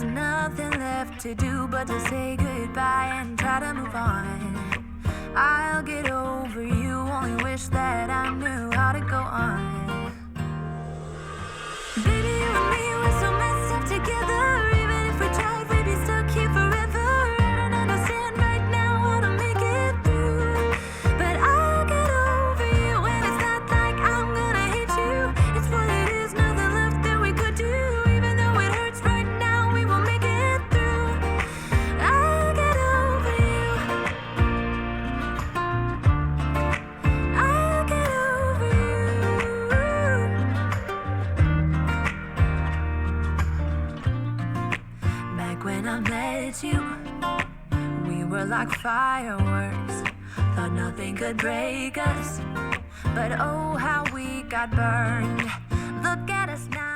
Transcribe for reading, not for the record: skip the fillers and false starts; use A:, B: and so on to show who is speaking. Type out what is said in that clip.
A: There's nothing left to do but to say goodbye and try to move on. I'll get over you, only wish that I knew how to go on. Baby, you and me, we're so messed up together. Even if we tried, we'd be stuck here forever. I don't understand right now how to make it through, but I'll get over you, and it's not like I'm gonna hate you. It's what it is, nothing left that we could do. Even though it hurts right now, we will make it through. I'll get over you. I'll get over you. Back when I met you, we were like fireworks. Thought nothing could break us, but oh how we got burned. Look at us now.